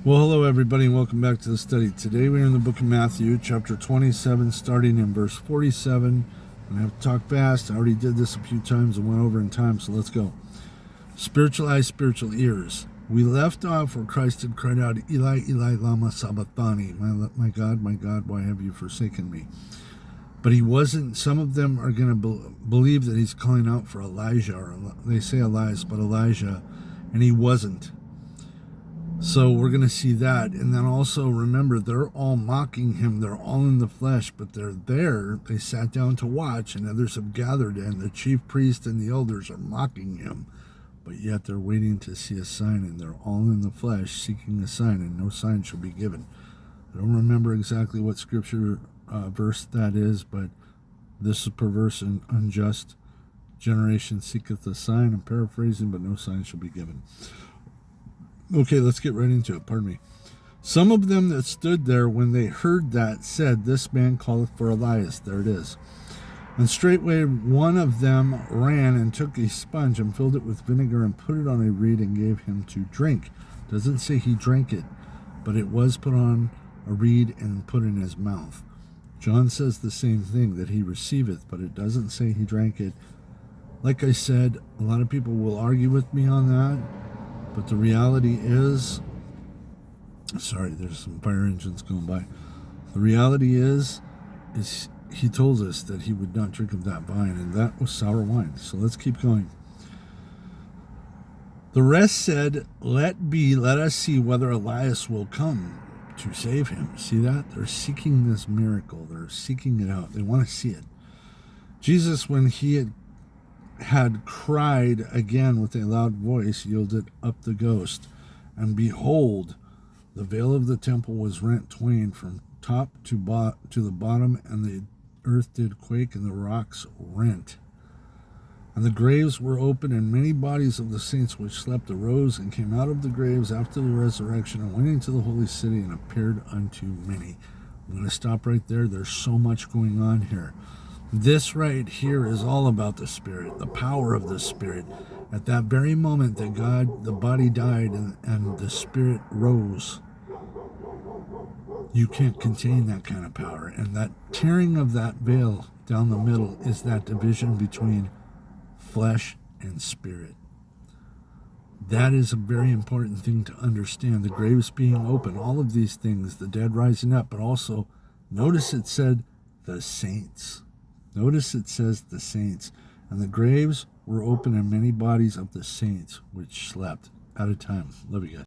Well, hello everybody, and welcome back to the study. Today we're in the book of Matthew, chapter 27, starting in verse 47. And I have to talk fast. I already did this a few times and went over in time, so let's go. Spiritual eyes, spiritual ears. We left off where Christ had cried out, Eli, Eli, lama sabachthani, my God, why have you forsaken me? But he wasn't. Some of them are going to believe that he's calling out for Elijah, or they say Elias, but Elijah, and he wasn't. So we're going to see that. And then also remember, they're all mocking him. They're all in the flesh, but they're there. They sat down to watch, and others have gathered, and the chief priest and the elders are mocking him. But yet they're waiting to see a sign, and they're all in the flesh seeking a sign, and no sign shall be given. I don't remember exactly what scripture verse that is, but this is perverse and unjust generation seeketh a sign. I'm paraphrasing, but no sign shall be given. Okay, let's get right into it. Pardon me. Some of them that stood there when they heard that said, This man calleth for Elias. There it is. And straightway one of them ran and took a sponge and filled it with vinegar and put it on a reed and gave him to drink. Doesn't say he drank it, but it was put on a reed and put in his mouth. John says the same thing, that he receiveth, but it doesn't say he drank it. Like I said, a lot of people will argue with me on that. But the reality is, sorry, there's some fire engines going by. The reality is he told us that he would not drink of that vine, and that was sour wine. So let's keep going. The rest said, let us see whether Elias will come to save him. See that? They're seeking this miracle. They're seeking it out. They want to see it. Jesus, when he had cried again with a loud voice, yielded up the ghost. And behold, the veil of the temple was rent twain from top to the bottom, and the earth did quake, and the rocks rent. And the graves were open, and many bodies of the saints which slept arose and came out of the graves after the resurrection, and went into the holy city, and appeared unto many. I'm going to stop right there. There's so much going on here. This right here is all about the Spirit, the power of the Spirit. At that very moment that the body died and the Spirit rose, you can't contain that kind of power. And that tearing of that veil down the middle is that division between flesh and spirit. That is a very important thing to understand. The graves being open, all of these things, the dead rising up, but also notice it said the saints. Notice it says the saints. And the graves were open, and many bodies of the saints which slept. Out of time. Love you guys.